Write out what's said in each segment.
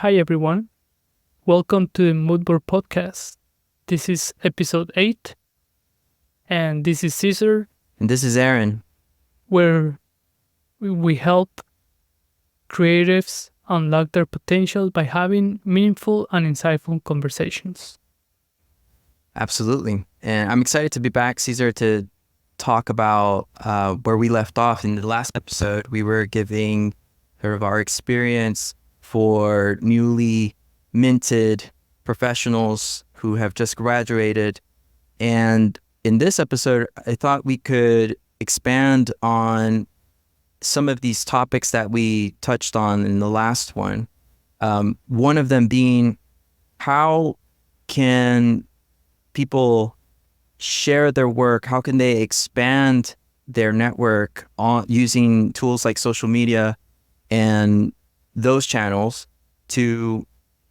Hi everyone. Welcome to the Moodboard podcast. This is episode 8, and this is Caesar, And this is Aaron. where we help creatives unlock their potential by having meaningful and insightful conversations. Absolutely. And I'm excited to be back, Caesar, to talk about where we left off. In the last episode, we were giving sort of our experience for newly minted professionals who have just graduated. And in this episode, I thought we could expand on some of these topics that we touched on in the last one. One of them being, how can people share their work? How can they expand their network using tools like social media and those channels to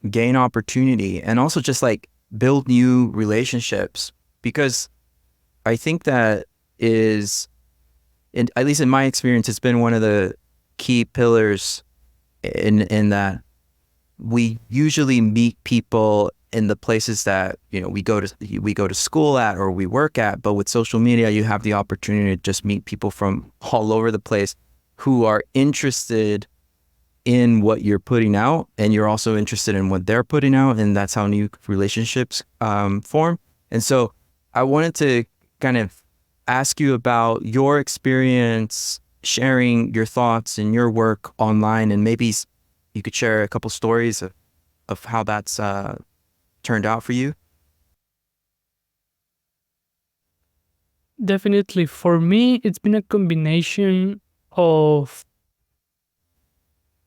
gain opportunity and also just like build new relationships? Because I think that is, at least in my experience, it's been one of the key pillars in that we usually meet people in the places that we go to school at or we work at. But with social media, you have the opportunity to just meet people from all over the place who are interested in what you're putting out, and you're also interested in what they're putting out, and that's how new relationships form. And so I wanted to kind of ask you about your experience sharing your thoughts and your work online, and maybe you could share a couple stories of how that's turned out for you. Definitely, for me, it's been a combination of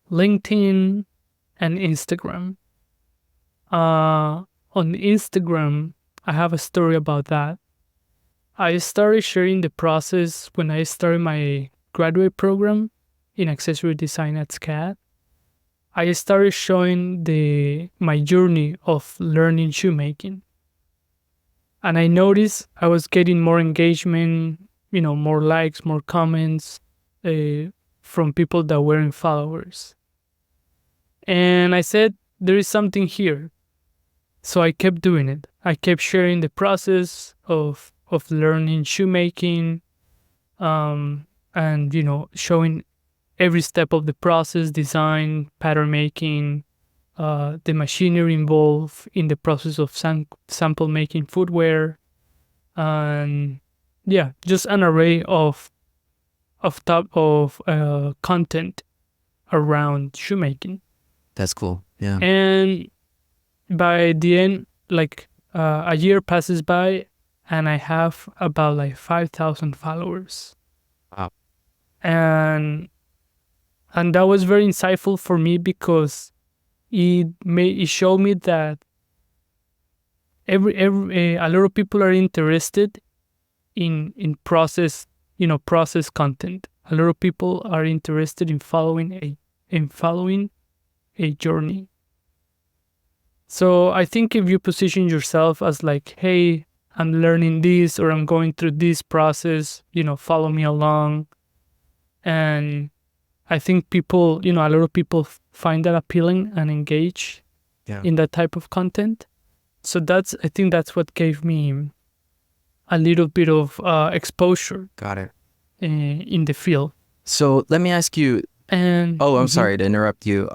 LinkedIn and Instagram. On Instagram, I have a story about that. I started sharing the process when I started my graduate program in accessory design at SCAD. I started showing my journey of learning shoemaking. And I noticed I was getting more engagement, more likes, more comments from people that weren't followers. And I said, there is something here. So I kept doing it. I kept sharing the process of learning shoemaking, and showing every step of the process: design, pattern making, the machinery involved in the process of sample making footwear, and just an array of content around shoemaking. That's cool. Yeah. And by the end, a year passes by, and I have about 5,000 followers. Wow. And that was very insightful for me because it showed me that a lot of people are interested in process content. A lot of people are interested in following a journey. So I think if you position yourself as hey, I'm learning this, or I'm going through this process, follow me along. And I think people, a lot of people find that appealing and engage in that type of content. So I think that's what gave me a little bit of exposure. Got it. In the field. So let me ask you. And I'm sorry to interrupt you.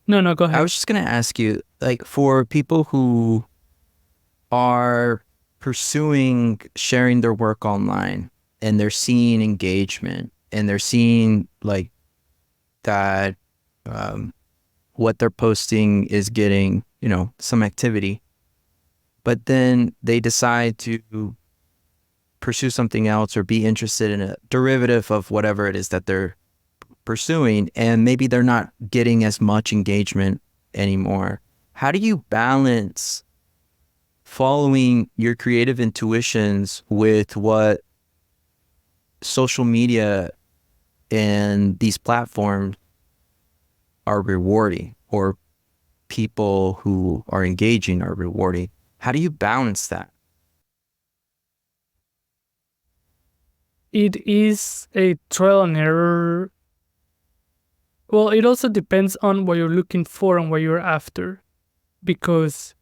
No, go ahead. I was just gonna ask you, for people who are pursuing sharing their work online and they're seeing engagement and they're seeing that what they're posting is getting some activity, but then they decide to pursue something else or be interested in a derivative of whatever it is that they're pursuing, and maybe they're not getting as much engagement anymore. How do you balance following your creative intuitions with what social media and these platforms are rewarding, or people who are engaging are rewarding? How do you balance that? It is a trial and error. Well, it also depends on what you're looking for and what you're after, because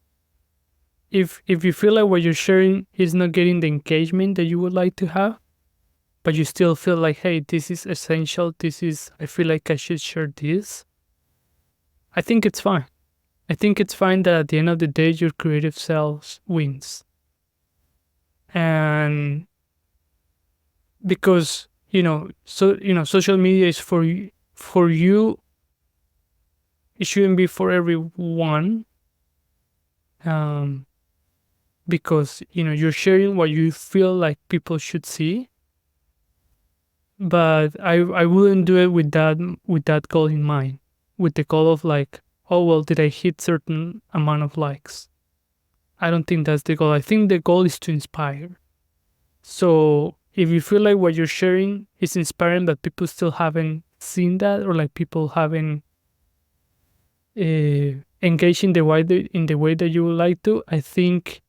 if you feel like what you're sharing is not getting the engagement that you would like to have, but you still feel like, hey, this is essential, I feel like I should share this, I think it's fine. I think it's fine that at the end of the day, your creative self wins. And because, social media is for you, it shouldn't be for everyone. Because, you're sharing what you feel like people should see. But I wouldn't do it with that goal in mind, with the goal of like, oh well, did I hit certain amount of likes? I don't think that's the goal. I think the goal is to inspire. So if you feel like what you're sharing is inspiring, but people still haven't seen that, or like people haven't engaged in the way that you would like to, I think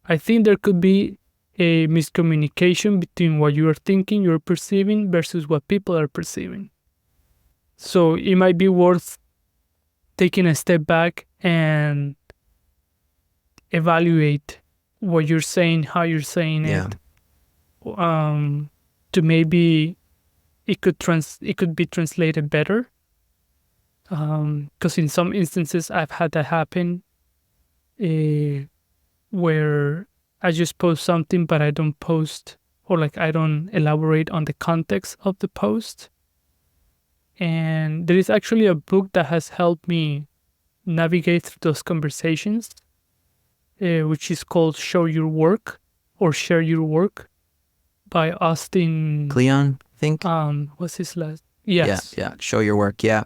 there could be a miscommunication between what you are thinking, you're perceiving, versus what people are perceiving. So it might be worth taking a step back and evaluate what you're saying, how you're saying it, to maybe it could be translated better. Because in some instances I've had that happen, where I just post something, but I don't post, or like I don't elaborate on the context of the post. And there is actually a book that has helped me navigate through those conversations, which is called Show Your Work or Share Your Work by Austin Cleon, I think. What's his last? Yes. Yeah. Show Your Work. Yeah.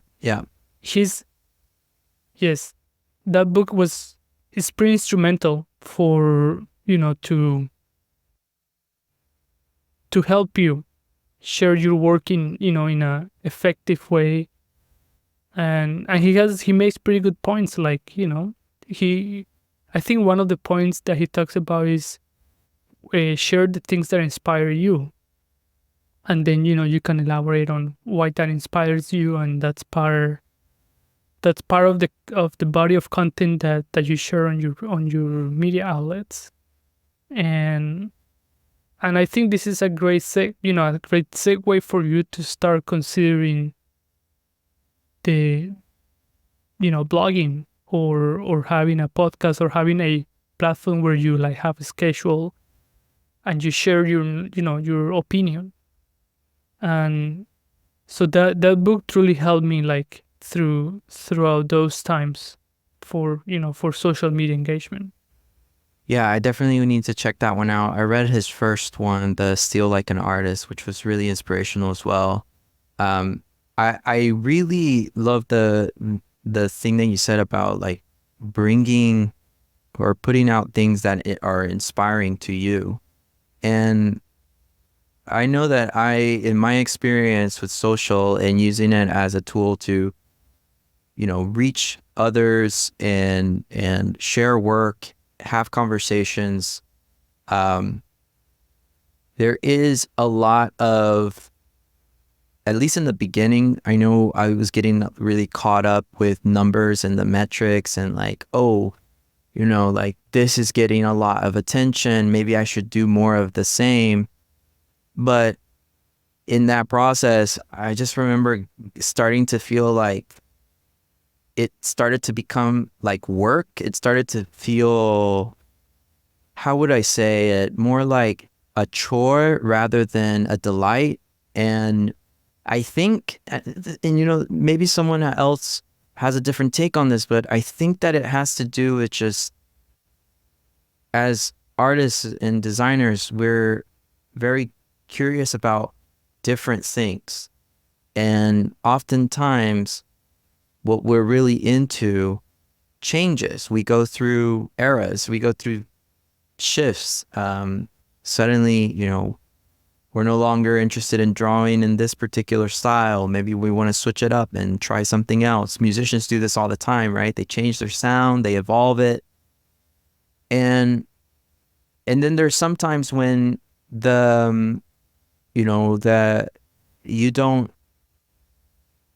Yes, that book is pretty instrumental for, to help you share your work in a effective way. And he makes pretty good points, like, I think one of the points that he talks about is, share the things that inspire you, and then you can elaborate on why that inspires you, and that's part of the body of content that you share on your media outlets. And I think this is a great segue for you to start considering the blogging, or having a podcast, or having a platform where you like have a schedule and you share your opinion. And so that book truly helped me, like, throughout those times for social media engagement. Yeah, I definitely need to check that one out. I read his first one, The Steal Like an Artist, which was really inspirational as well. I really love the thing that you said about like bringing or putting out things that are inspiring to you. And I know that in my experience with social and using it as a tool to, reach others and share work, have conversations, there is a lot of, at least in the beginning, I know I was getting really caught up with numbers and the metrics and like, oh, like this is getting a lot of attention, maybe I should do more of the same. But in that process, I just remember starting to feel like it started to become like work. It started to feel, how would I say it, more like a chore rather than a delight. And I think, and maybe someone else has a different take on this, but I think that it has to do with just, as artists and designers, we're very curious about different things. And oftentimes, what we're really into changes. We go through eras, we go through shifts. Suddenly, we're no longer interested in drawing in this particular style. Maybe we want to switch it up and try something else. Musicians do this all the time, right? They change their sound, they evolve it. And then there's sometimes when that you don't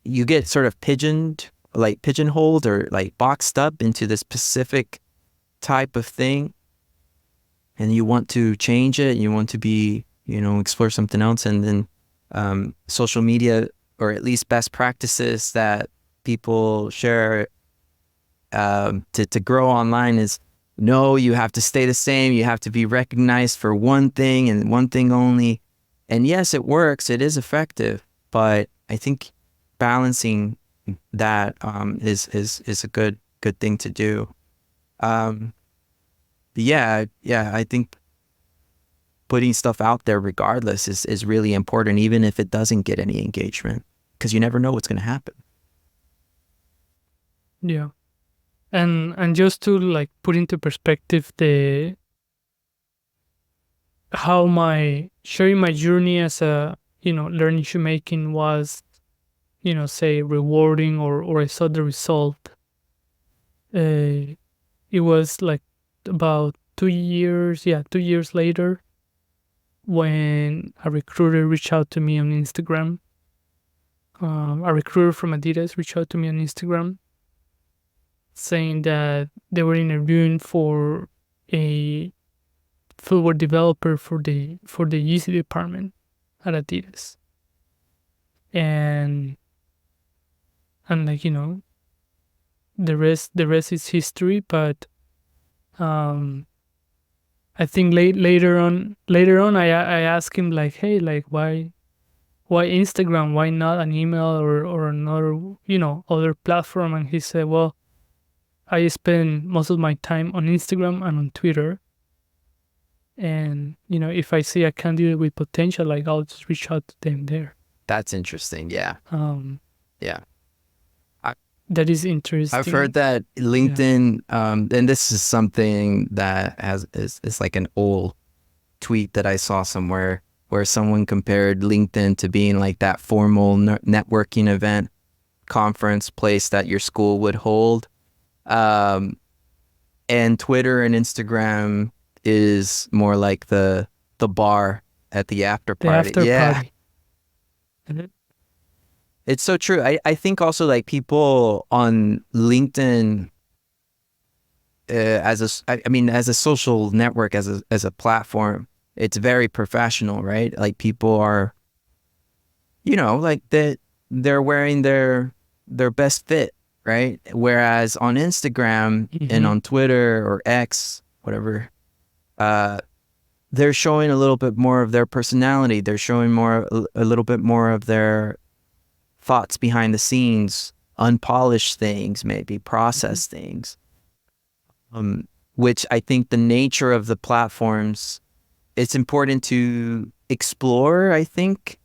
you get sort of pigeonholed or like boxed up into this specific type of thing, and you want to change it, you want to be, explore something else. And then social media, or at least best practices that people share to grow online is, no, you have to stay the same. You have to be recognized for one thing and one thing only. And yes, it works. It is effective. But I think balancing that is a good thing to do. Yeah, I think putting stuff out there regardless is really important, even if it doesn't get any engagement, because you never know what's going to happen. Yeah. And just to like put into perspective how my sharing my journey as a learning shoemaking was, say rewarding, or I saw the result. It was like about 2 years, 2 years later, when a recruiter reached out to me on Instagram. A recruiter from Adidas reached out to me on Instagram, saying that they were interviewing for a footwear developer for the Yeezy department at Adidas, and like the rest is history. But I think later on I asked him like, hey, like why Instagram, why not an email or another other platform? And he said, well, I spend most of my time on Instagram and on Twitter, and if I see a candidate with potential, like I'll just reach out to them there. That's interesting. Yeah. Yeah. That is interesting. I've heard that LinkedIn, and this is something that is like an old tweet that I saw somewhere, where someone compared LinkedIn to being like that formal networking event, conference place that your school would hold. And Twitter and Instagram is more like the bar at the after party. Party. It's so true. I think also like people on LinkedIn as a social network, as a platform, it's very professional, right? Like people are, like they're wearing their best fit, right? Whereas on Instagram and on Twitter or X, whatever, they're showing a little bit more of their personality. They're showing a little bit more of their thoughts behind the scenes, unpolished things, maybe processed things. Which I think the nature of the platforms, it's important to explore, I think,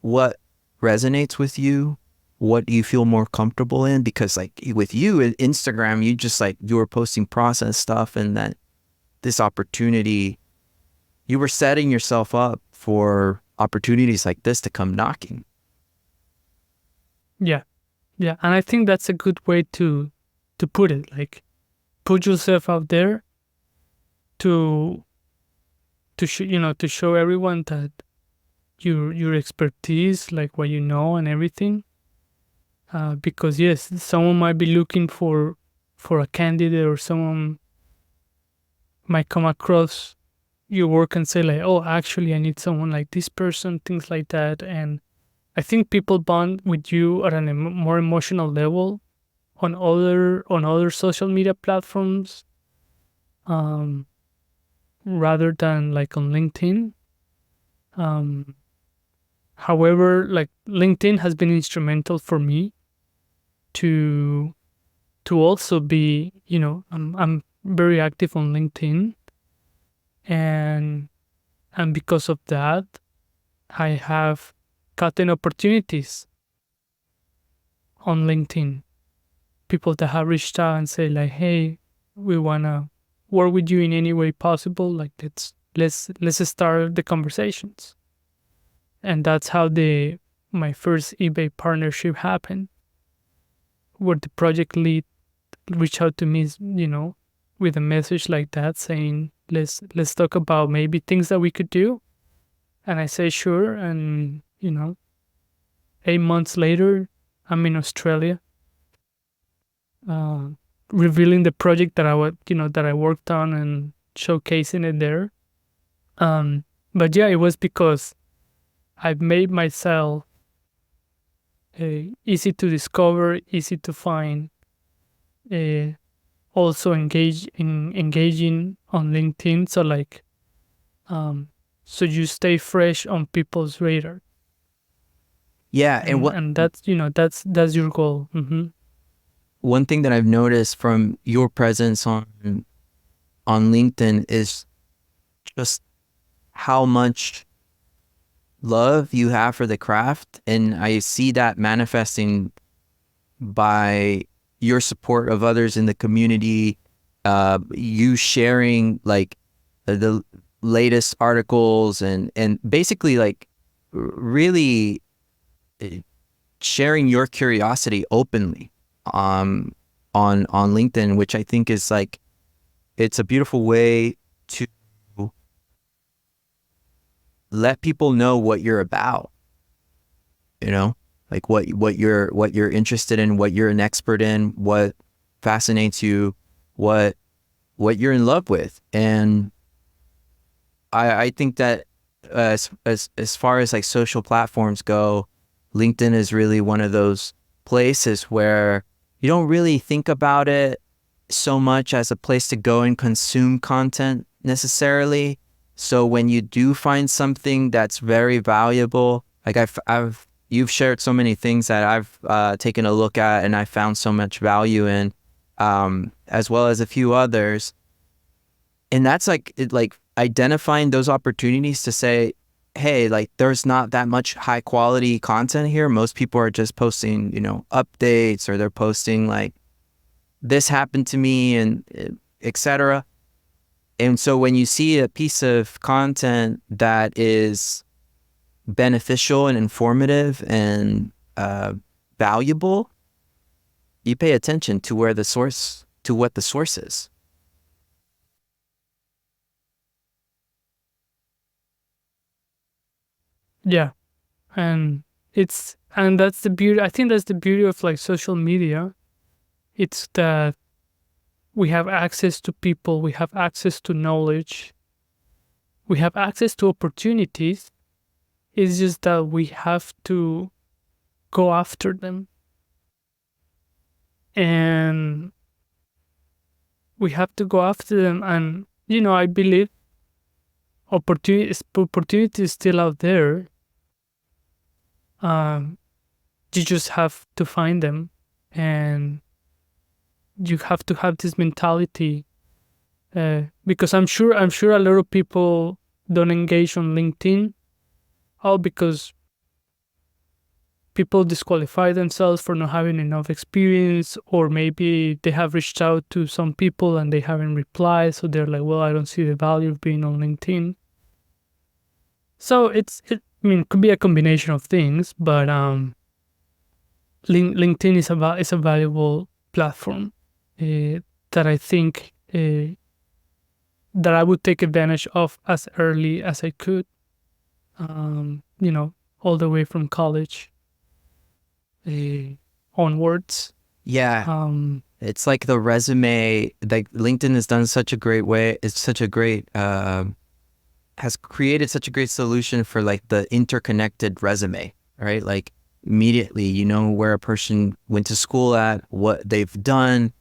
what resonates with you, what you feel more comfortable in. Because like with you at Instagram, you were posting process stuff, and that this opportunity, you were setting yourself up for opportunities like this to come knocking. Yeah. And I think that's a good way to put it. Like, put yourself out there to show everyone that your expertise, like what you know and everything. Because yes, someone might be looking for a candidate, or someone might come across your work and say like, oh, actually I need someone like this person, things like that. And I think people bond with you at a more emotional level on other social media platforms, rather than like on LinkedIn. However, like LinkedIn has been instrumental for me to also be, I'm very active on LinkedIn, and because of that, I have gotten opportunities on LinkedIn. People that have reached out and say like, hey, we wanna work with you in any way possible. Like let's start the conversations. And that's how my first eBay partnership happened, where the project lead reached out to me, with a message like that, saying let's talk about maybe things that we could do. And I say sure, and 8 months later, I'm in Australia, uh, revealing the project that I worked on and showcasing it there. But yeah, it was because I've made myself easy to discover, easy to find, uh, also engaging on LinkedIn. So like, so you stay fresh on people's radar, Yeah, and and that's your goal. one thing that I've noticed from your presence on LinkedIn is just how much love you have for the craft, and I see that manifesting by your support of others in the community, you sharing like the latest articles and basically like really sharing your curiosity openly on LinkedIn, which I think is like, it's a beautiful way to let people know what you're about, you know, like what you're interested in, what you're an expert in, what fascinates you, what you're in love with. And I think that as far as like social platforms go, LinkedIn is really one of those places where you don't really think about it so much as a place to go and consume content necessarily. So when you do find something that's very valuable, like you've shared so many things that I've taken a look at and I found so much value in, as well as a few others. And that's like identifying those opportunities to say, hey, like there's not that much high quality content here. Most people are just posting, updates, or they're posting like, this happened to me, and etc. And so when you see a piece of content that is beneficial and informative and valuable, you pay attention to what the source is. Yeah, and that's the beauty. I think that's the beauty of like social media. It's that we have access to people, we have access to knowledge, we have access to opportunities. It's just that we have to go after them, and we have to go after them. And I believe opportunity is still out there. Um, you just have to find them, and you have to have this mentality, because I'm sure a lot of people don't engage on LinkedIn, all because people disqualify themselves for not having enough experience, or maybe they have reached out to some people and they haven't replied, so they're like, well, I don't see the value of being on LinkedIn. So it could be a combination of things, but LinkedIn is a valuable platform, that I think, that I would take advantage of as early as I could, all the way from college, onwards. Yeah. Um, It's like the resume, like LinkedIn has done such a great way. It's such a great, has created such a great solution for like the interconnected resume, right? Like immediately, you know where a person went to school at, what they've done,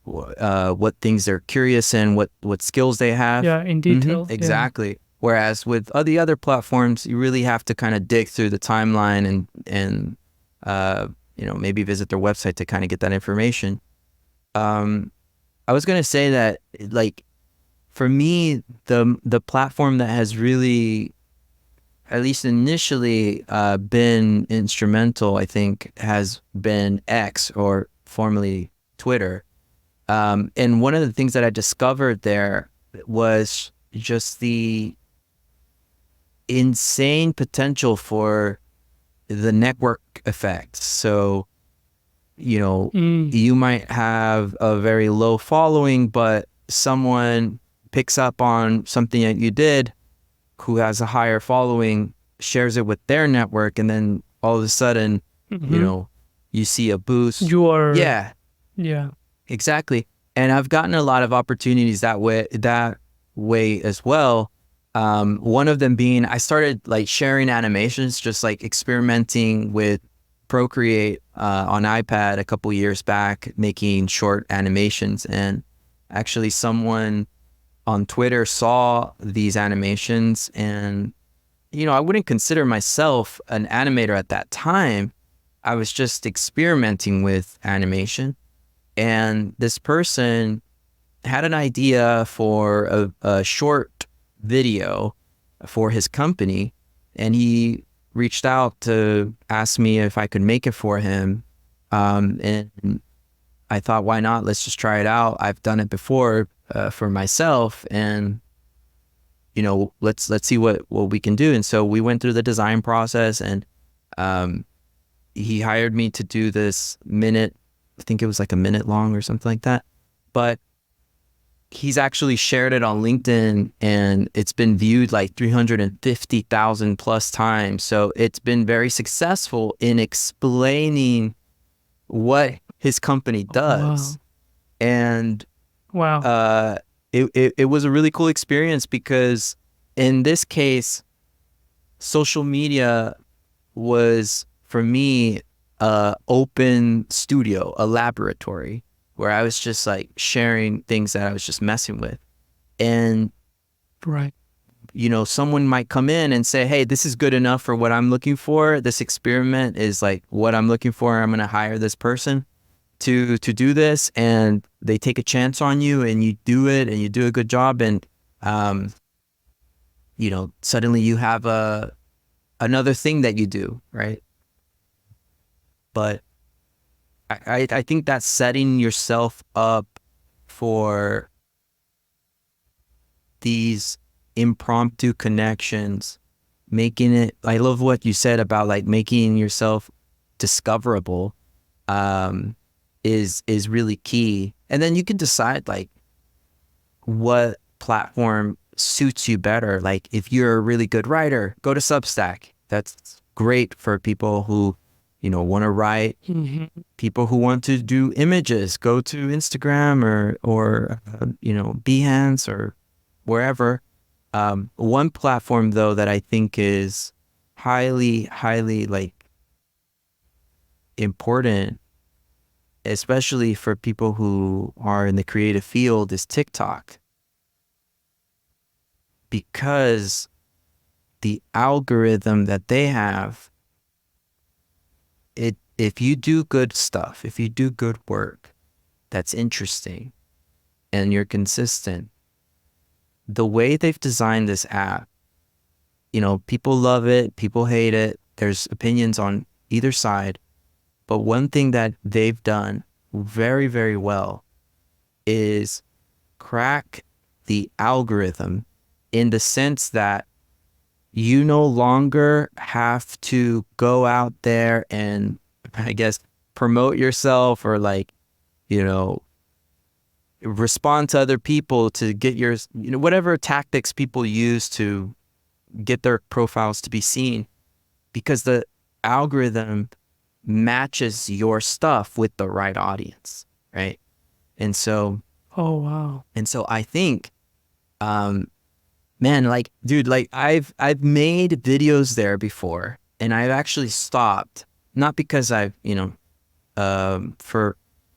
what things they're curious in, what skills they have. yeah, in detail. Exactly. Whereas with all the other platforms, you really have to kind of dig through the timeline and maybe visit their website to kind of get that information. I was gonna say that, like, for me, the platform that has really, at least initially, been instrumental, I think, has been X, or formerly Twitter. And one of the things that I discovered there was just the insane potential for the network effect. So, you might have a very low following, but someone picks up on something that you did, who has a higher following, shares it with their network, and then all of a sudden, Mhm. you see a boost. You are, Yeah, yeah. exactly. And I've gotten a lot of opportunities that way as well. One of them being I started like sharing animations, just like experimenting with Procreate on iPad a couple years back, making short animations. And actually someone on Twitter saw these animations, and I wouldn't consider myself an animator at that time. I was just experimenting with animation. And this person had an idea for a short video for his company, and he reached out to ask me if I could make it for him. And I thought, why not? Let's just try it out. I've done it before for myself, and let's see what we can do. And so we went through the design process, and he hired me to do this minute. I think it was like a minute long or something like that. But he's actually shared it on LinkedIn, and it's been viewed like 350,000 plus times. So it's been very successful in explaining what his company does. Wow. And Wow. it was a really cool experience, because in this case, social media was for me a open studio, a laboratory, where I was just like sharing things that I was just messing with. And Right. someone might come in and say, hey, this is good enough for what I'm looking for. This experiment is like what I'm looking for. I'm going to hire this person to do this. And they take a chance on you, and you do it, and you do a good job. And, suddenly you have another thing that you do, right? But I think that's setting yourself up for these impromptu connections, making it, I love what you said about like making yourself discoverable, is really key. And then you can decide like what platform suits you better. Like if you're a really good writer, go to Substack. That's great for people who, want to write. Mm-hmm. People who want to do images, go to Instagram or Behance or wherever. One platform though that I think is highly like important, especially for people who are in the creative field, is TikTok. Because the algorithm that they have, if you do good stuff, if you do good work that's interesting and you're consistent, the way they've designed this app, people love it, people hate it. There's opinions on either side. But one thing that they've done very, very well is crack the algorithm, in the sense that you no longer have to go out there and, I guess, promote yourself or like, respond to other people to get your, whatever tactics people use to get their profiles to be seen, because the algorithm matches your stuff with the right audience, right? And so, Oh, wow. I think, man, like, dude, like I've made videos there before, and I've actually stopped, not because I've,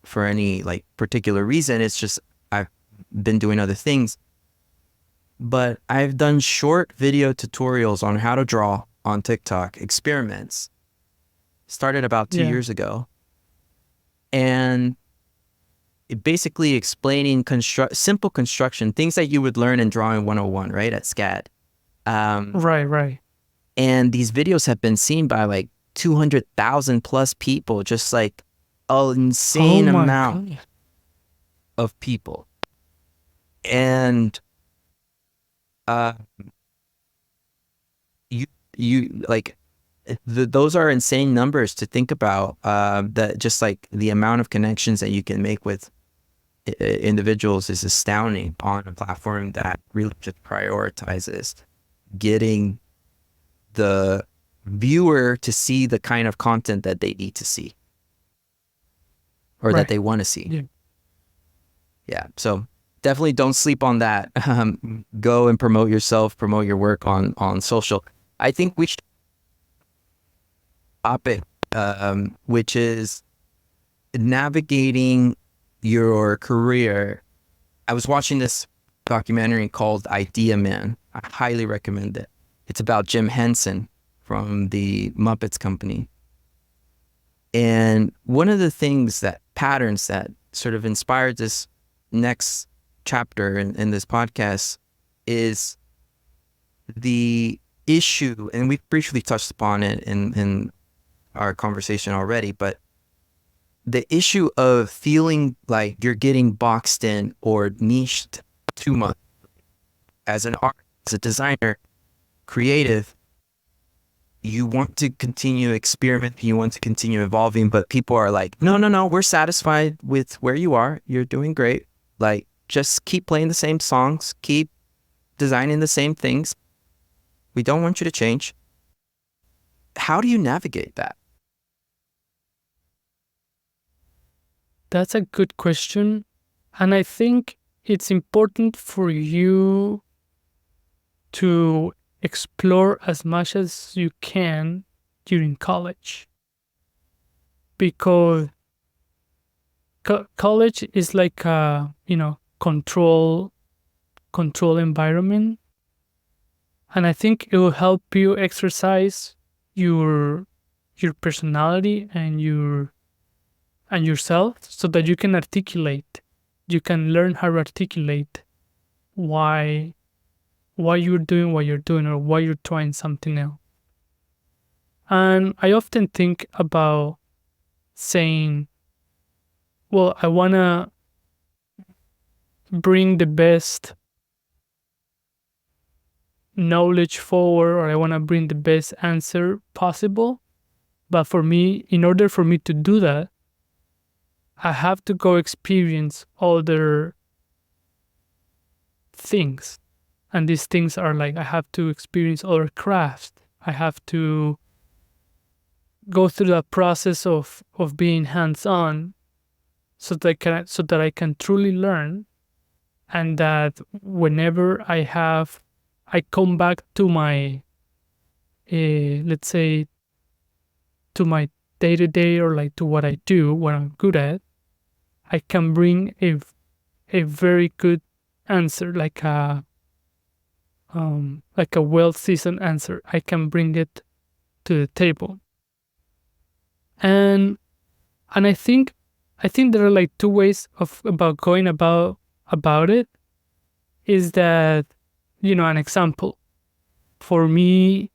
for any like particular reason. It's just I've been doing other things. But I've done short video tutorials on how to draw on TikTok, experiments. Started about 2 Yeah. years ago. And it basically explaining simple construction, things that you would learn in Drawing 101, right, at SCAD. Right. And these videos have been seen by like 200,000 plus people, just like an insane Oh my amount God. of people. And uh, you like, those are insane numbers to think about. That just like the amount of connections that you can make with individuals is astounding on a platform that really just prioritizes getting the viewer to see the kind of content that they need to see. or that Right. they want to see. Yeah. Yeah. So definitely don't sleep on that. Go and promote yourself, promote your work on social. I think we should topic, which is navigating your career. I was watching this documentary called Idea Man. I highly recommend it. It's about Jim Henson from the Muppets Company. And one of the things that patterns that sort of inspired this next chapter in this podcast is the issue, and we've briefly touched upon it in our conversation already, but the issue of feeling like you're getting boxed in or niched too much as an artist, as a designer, creative. You want to continue experimenting, you want to continue evolving, but people are like, no, we're satisfied with where you are. You're doing great. Like, just keep playing the same songs, keep designing the same things. We don't want you to change. How do you navigate that? That's a good question. And I think it's important for you to explore as much as you can during college. Because college is like a, control environment. And I think it will help you exercise your personality and yourself, so that you can learn how to articulate why you're doing what you're doing, or why you're trying something else. And I often think about saying, well, I want to bring the best knowledge forward, or I want to bring the best answer possible. But for me, in order for me to do that, I have to go experience other things. And these things are like, I have to experience other crafts. I have to go through that process of being hands-on, so that I can truly learn, and that whenever I come back to my, let's say, to my day-to-day, or like to what I do, what I'm good at, I can bring a very good answer, like a well-seasoned answer. I can bring it to the table. And I think there are like two ways about going about it. Is that, an example for me,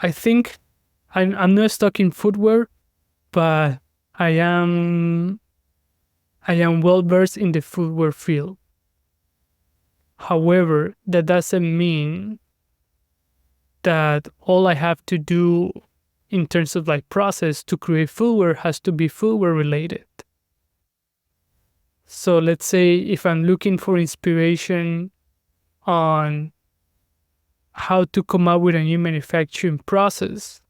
I think I'm not stuck in footwear, but I am well versed in the footwear field. However, that doesn't mean that all I have to do in terms of like process to create footwear has to be footwear related. So let's say if I'm looking for inspiration on how to come up with a new manufacturing process,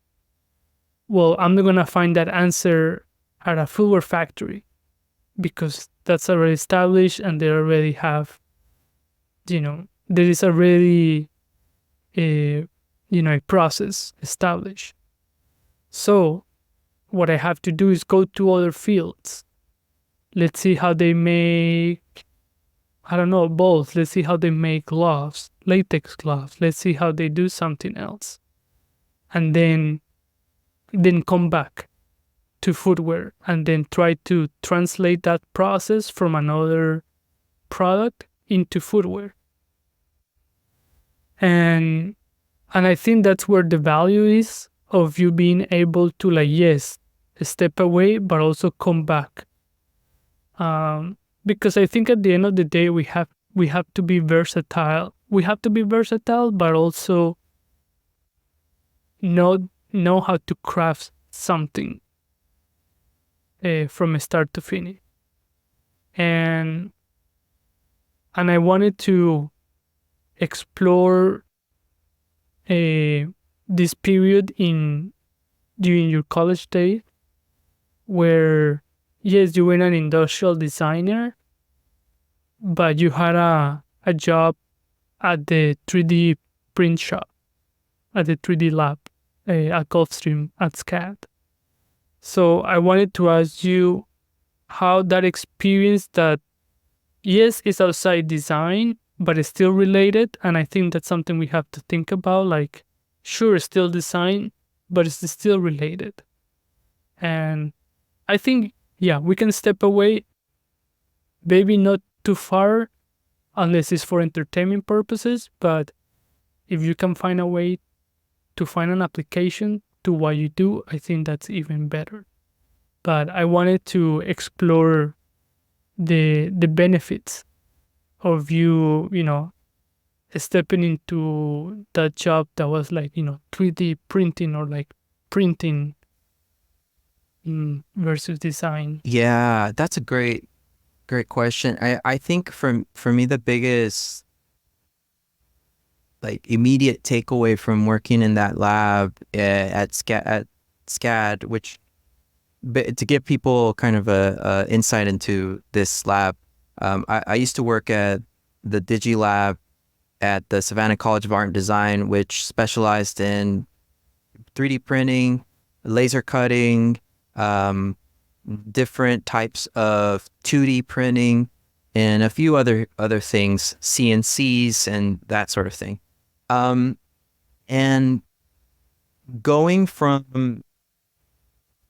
well, I'm not going to find that answer at a footwear factory, because that's already established, and they already have, there is already a process established. So what I have to do is go to other fields. Let's see how they make, I don't know, balls. Let's see how they make gloves, latex gloves. Let's see how they do something else. And then come back to footwear, and then try to translate that process from another product into footwear. And I think that's where the value is of you being able to, like, yes, step away, but also come back. Because I think at the end of the day, we have to be versatile. We have to be versatile, but also know how to craft something from start to finish. And I wanted to explore this period during your college days, where, yes, you were an industrial designer, but you had a job at the 3D print shop, at the 3D lab, at Gulfstream, at SCAD. So I wanted to ask you how that experience that, yes, is outside design, but it's still related. And I think that's something we have to think about. Like, sure, it's still design, but it's still related. And I think, yeah, we can step away, maybe not too far unless it's for entertainment purposes. But if you can find a way to find an application to what you do, I think that's even better. But I wanted to explore the benefits of you stepping into that job that was like 3D printing, or like printing, versus design. Yeah, that's a great question. I think for me the biggest like immediate takeaway from working in that lab at SCAD, which to give people kind of a insight into this lab, I used to work at the DigiLab at the Savannah College of Art and Design, which specialized in 3D printing, laser cutting, different types of 2D printing, and a few other things, CNCs and that sort of thing. And going from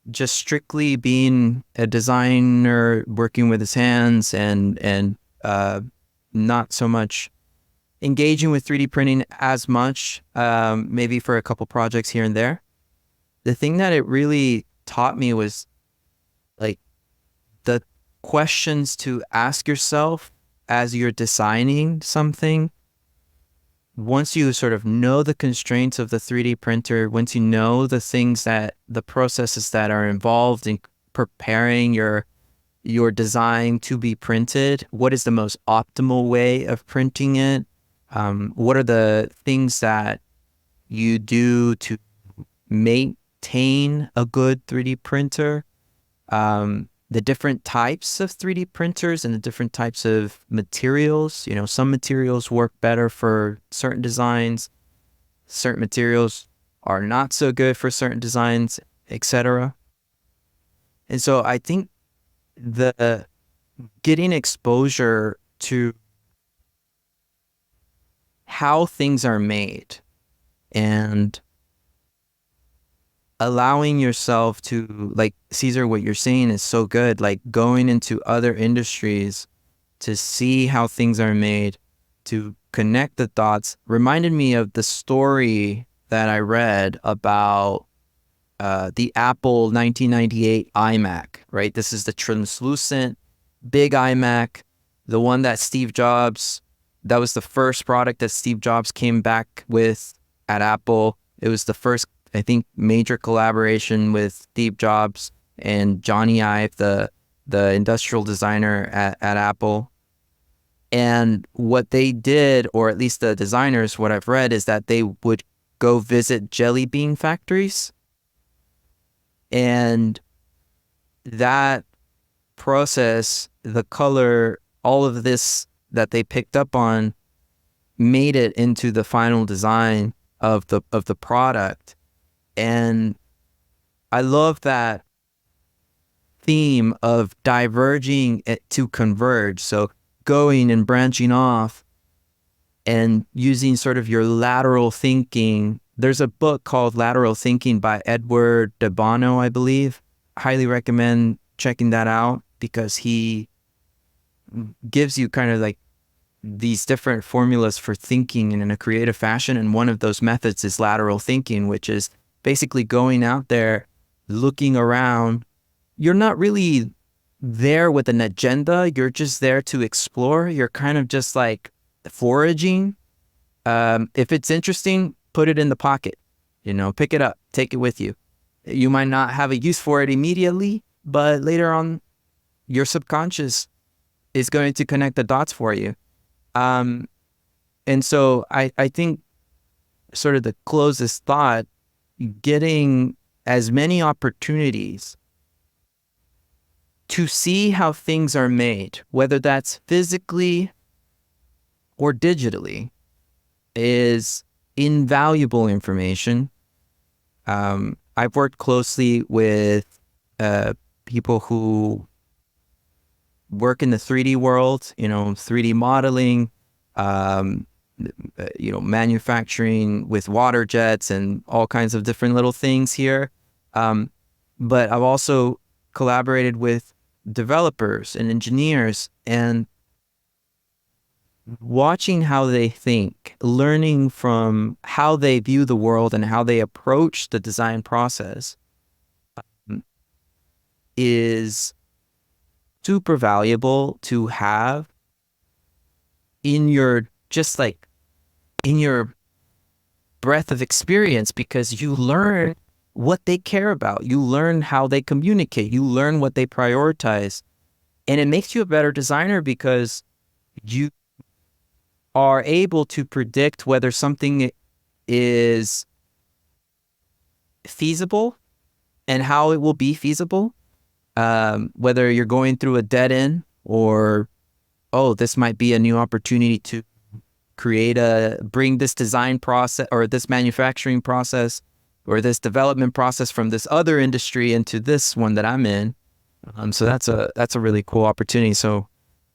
just strictly being a designer working with his hands and not so much engaging with 3D printing as much, maybe for a couple projects here and there. The thing that it really taught me was like the questions to ask yourself as you're designing something. Once you sort of know the constraints of the 3D printer, once you know the things the processes that are involved in preparing your design to be printed, what is the most optimal way of printing it? What are the things that you do to maintain a good 3D printer? The different types of 3D printers and the different types of materials. Some materials work better for certain designs. Certain materials are not so good for certain designs, etc. And so I think the getting exposure to how things are made and allowing yourself to, like, Caesar, what you're saying is so good, like going into other industries to see how things are made, to connect the dots, reminded me of the story that I read about the Apple 1998 iMac, right? This is the translucent big iMac, the one that that was the first product that Steve Jobs came back with at Apple. It was the first, I think, major collaboration with Steve Jobs and Johnny Ive, the industrial designer at Apple. And what they did, or at least the designers, what I've read, is that they would go visit jelly bean factories. And that process, the color, all of this that they picked up on made it into the final design of the product. And I love that theme of diverging to converge. So going and branching off and using sort of your lateral thinking. There's a book called Lateral Thinking by Edward de Bono, I believe. Highly recommend checking that out because he gives you kind of like these different formulas for thinking in a creative fashion. And one of those methods is lateral thinking, which is basically going out there, looking around. You're not really there with an agenda. You're just there to explore. You're kind of just like foraging. If it's interesting, put it in the pocket, pick it up, take it with you. You might not have a use for it immediately, but later on, your subconscious is going to connect the dots for you. And so I think sort of the closest thought, getting as many opportunities to see how things are made, whether that's physically or digitally, is invaluable information. I've worked closely with people who work in the 3D world, 3D modeling, manufacturing with water jets and all kinds of different little things here. But I've also collaborated with developers and engineers, and watching how they think, learning from how they view the world and how they approach the design process is super valuable to have in your breadth of experience, because you learn what they care about. You learn how they communicate. You learn what they prioritize. And it makes you a better designer because you are able to predict whether something is feasible and how it will be feasible. Whether you're going through a dead end or, oh, this might be a new opportunity to bring this design process or this manufacturing process or this development process from this other industry into this one that I'm in. So that's a really cool opportunity. So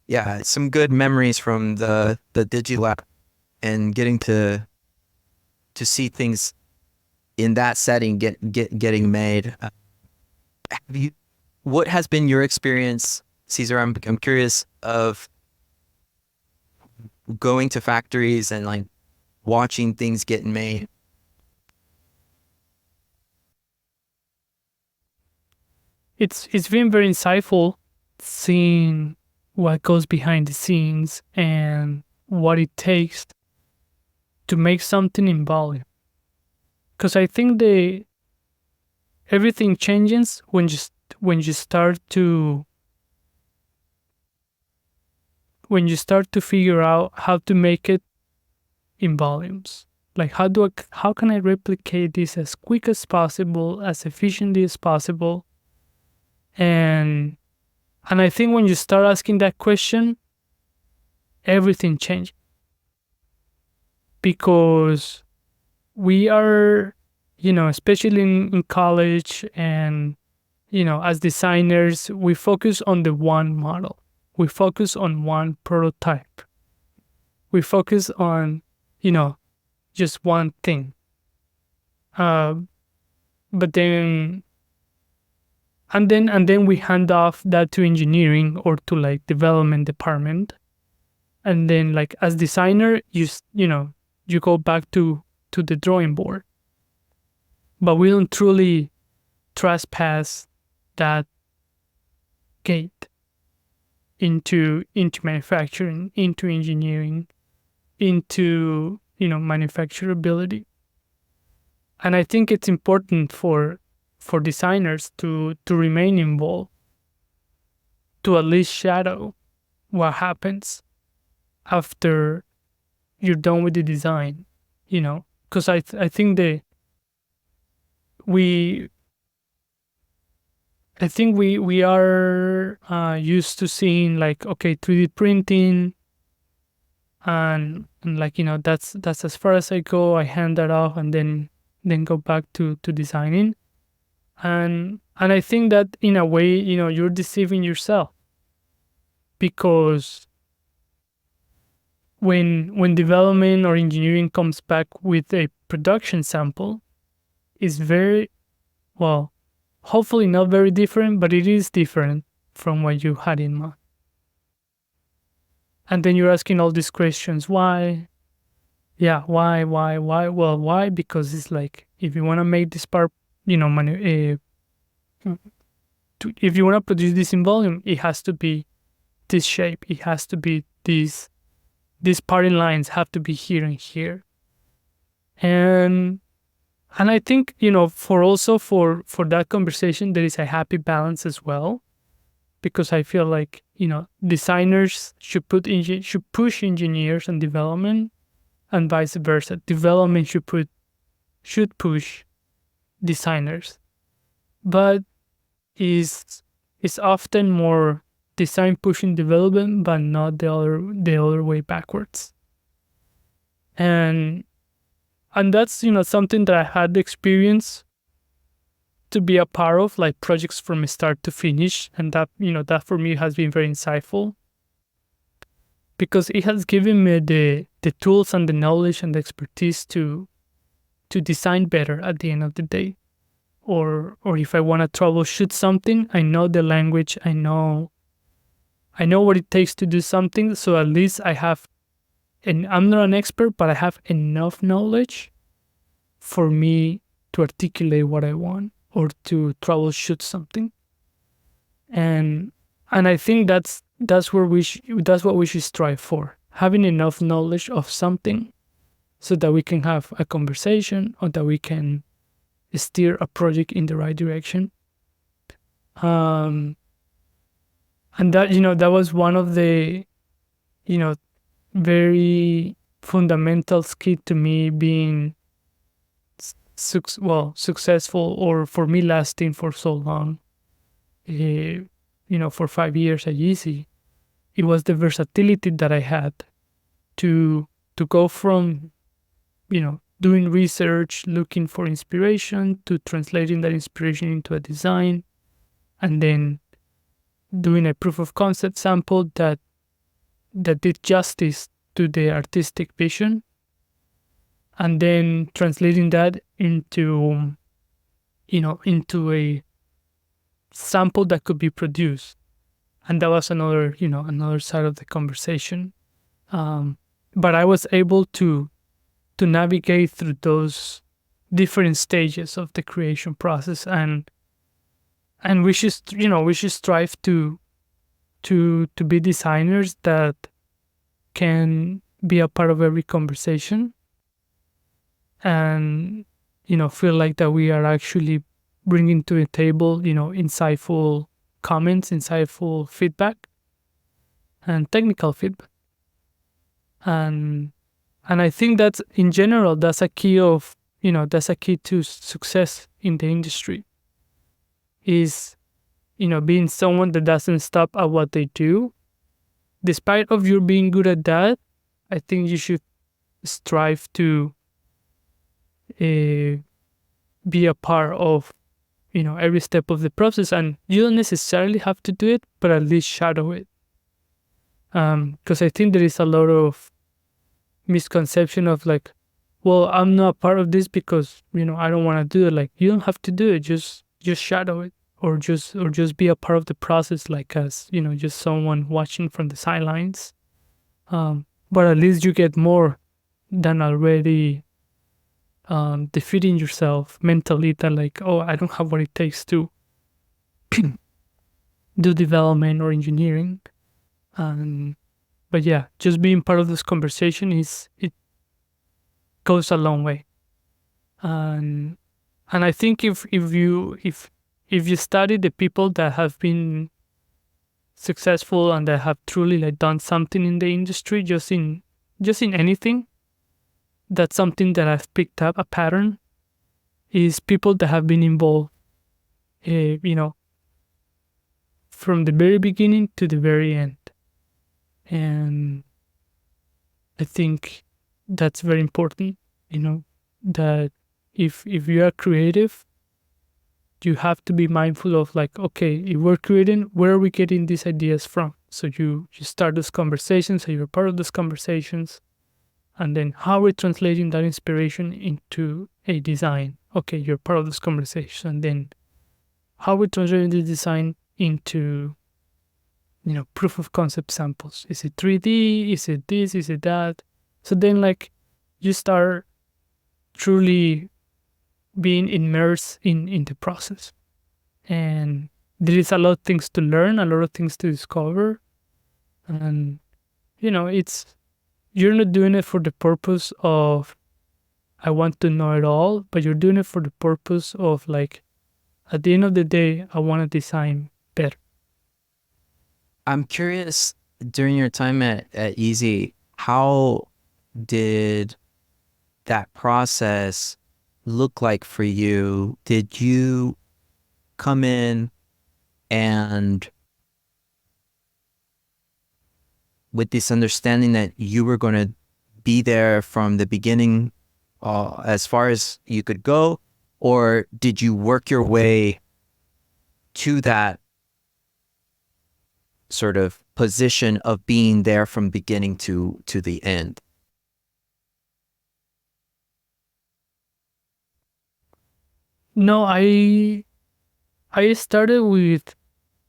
yeah, some good memories from the DigiLab and getting to see things in that setting getting made. What has been your experience, Cesar? I'm curious of going to factories and like watching things getting made. It's been very insightful seeing what goes behind the scenes and what it takes to make something in volume. Because I think everything changes when you start to figure out how to make it in volumes. Like how can I replicate this as quick as possible, as efficiently as possible? And I think when you start asking that question, everything changes. Because we are, especially in college and, as designers, we focus on the one model. We focus on one prototype. We focus on, just one thing. But then, and then we hand off that to engineering or to like development department. And then like as designer, you go back to the drawing board. But we don't truly trespass that gate into manufacturing, into engineering, into manufacturability. And I think it's important for designers to remain involved, to at least shadow what happens after you're done with the design, because I think we are used to seeing like, okay, 3D printing and like, that's as far as I go. I hand that off and then go back to designing. And I think that in a way, you're deceiving yourself, because when development or engineering comes back with a production sample, it's very, well, hopefully not very different, but it is different from what you had in mind. And then you're asking all these questions. Why? Yeah, why? Well, why? Because it's like, if you want to make this part, if you want to produce this in volume, it has to be this shape. It has to be these parting lines have to be here and here. And I think, for that conversation, there is a happy balance as well, because I feel like, designers should push engineers and development, and vice versa. Development should push designers. But is is often more design pushing development, but not the other way backwards. And that's something that I had the experience to be a part of, like projects from start to finish, and that for me has been very insightful because it has given me the tools and the knowledge and the expertise to design better at the end of the day. Or if I want to troubleshoot something, I know the language, I know what it takes to do something, so at least I have, and I'm not an expert, but I have enough knowledge for me to articulate what I want or to troubleshoot something. And I think that's what we should strive for, having enough knowledge of something so that we can have a conversation or that we can steer a project in the right direction. And that that was one of the very fundamental skill to me being successful, or for me lasting for so long, for 5 years at Yeezy. It was the versatility that I had to go from doing research, looking for inspiration, to translating that inspiration into a design, and then doing a proof of concept sample that did justice to the artistic vision, and then translating that into a sample that could be produced. And that was another side of the conversation. But I was able to navigate through those different stages of the creation process, and we should strive to be designers that can be a part of every conversation, and feel like that we are actually bringing to the table insightful comments, insightful feedback, and technical feedback. And I think that in general, that's a key to success in the industry, is being someone that doesn't stop at what they do. Despite of you being good at that, I think you should strive to be a part of every step of the process, and you don't necessarily have to do it, but at least shadow it. Because I think there is a lot of misconception of like, well, I'm not part of this because I don't want to do it. Like, you don't have to do it, just shadow it, or just be a part of the process, like as just someone watching from the sidelines. But at least you get more than already defeating yourself mentally that like, oh, I don't have what it takes to do development or engineering. But yeah, just being part of this conversation it goes a long way. And I think if you study the people that have been successful and that have truly like done something in the industry, just in anything, that's something that I've picked up a pattern, is people that have been involved, from the very beginning to the very end. And I think that's very important, that if you are creative, you have to be mindful of like, okay, if we're creating, where are we getting these ideas from? So you start those conversations, so you're part of those conversations, and then how are we translating that inspiration into a design? Okay, you're part of this conversation. And then how are we translating the design into proof of concept samples? Is it 3D? Is it this? Is it that? So then like you start truly being immersed in the process. And there is a lot of things to learn, a lot of things to discover. And you're not doing it for the purpose of I want to know it all, but you're doing it for the purpose of like, at the end of the day, I want to design better. I'm curious, during your time at Yeezy, how did that process look like for you? Did you come in and with this understanding that you were going to be there from the beginning, as far as you could go, or did you work your way to that sort of position of being there from beginning to the end? No, I started with,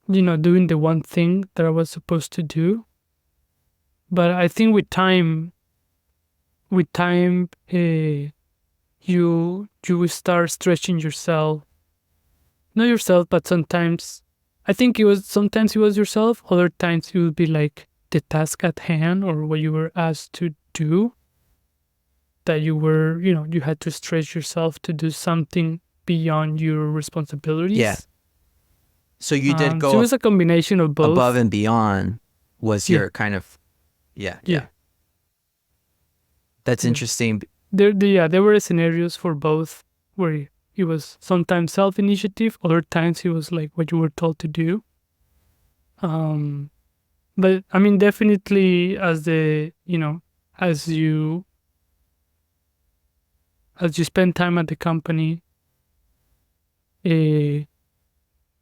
doing the one thing that I was supposed to do. But I think with time, you will start stretching yourself. Not yourself, but sometimes sometimes it was yourself. Other times it would be like the task at hand or what you were asked to do. That you had to stretch yourself to do something beyond your Yeah. responsibilities. So you did So it go was a combination of both. above and beyond was Yeah. your kind of, yeah. That's Yeah. interesting. There were scenarios for both where it was sometimes self-initiative, other times it was like what you were told to do. But I mean, definitely as as you spend time at the company, uh,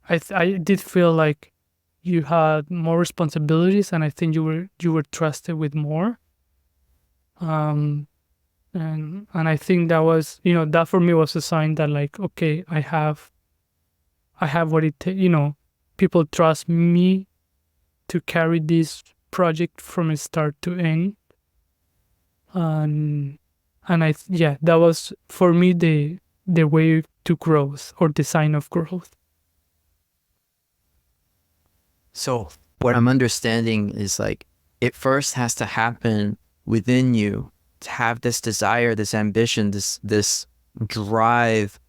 I did feel like you had more responsibilities, and I think you were trusted with more. Um, and I think that was that for me was a sign that, like, okay, I have what it takes. People trust me to carry this project from start to end. And that was for me the way to growth, or the sign of growth. So what I'm understanding is, like, it first has to happen within you to have this desire, this ambition, this drive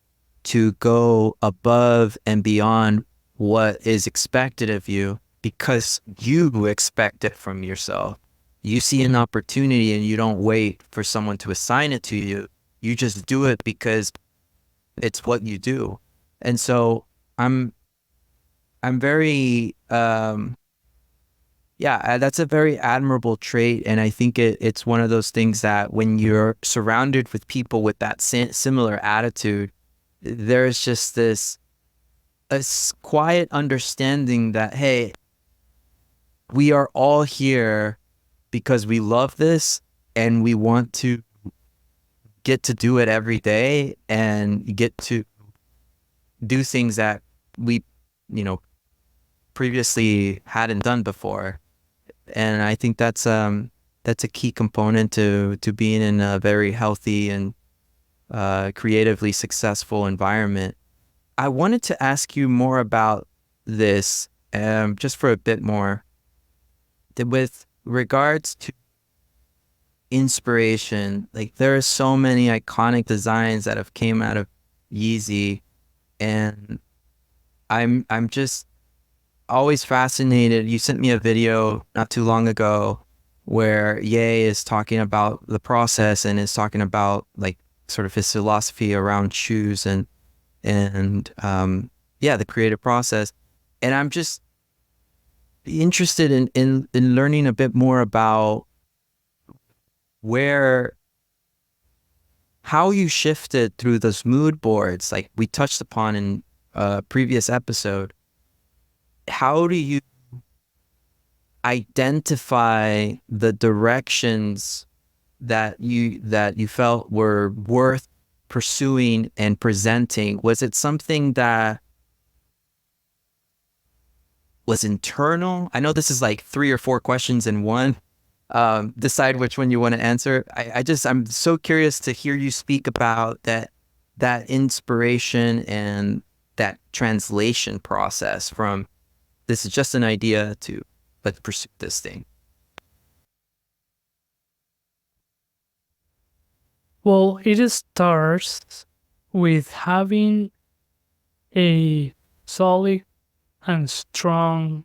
to go above and beyond what is expected of you, because you expect it from yourself. You see an opportunity and you don't wait for someone to assign it to you. You just do it because it's what you do. And so I'm very that's a very admirable trait, and I think it's one of those things that when you're surrounded with people with that similar attitude, there's just this quiet understanding that, hey, we are all here because we love this and we want to get to do it every day and get to do things that we, previously hadn't done before. And I think that's a key component to being in a very healthy and creatively successful environment. I wanted to ask you more about this, just for a bit more, with regards to inspiration. Like, there are so many iconic designs that have came out of Yeezy, and I'm just always fascinated. You sent me a video not too long ago where Ye is talking about the process and is talking about, like, sort of his philosophy around shoes and the creative process. And I'm just interested in learning a bit more about how you shifted through those mood boards, like we touched upon in a previous episode. How do you identify the directions that you felt were worth pursuing and presenting? Was it something that was internal? I know this is like 3 or 4 questions in one. Decide which one you want to answer. I'm so curious to hear you speak about that inspiration and that translation process from, this is just an idea, to let's pursue this thing. Well, it starts with having a solid and strong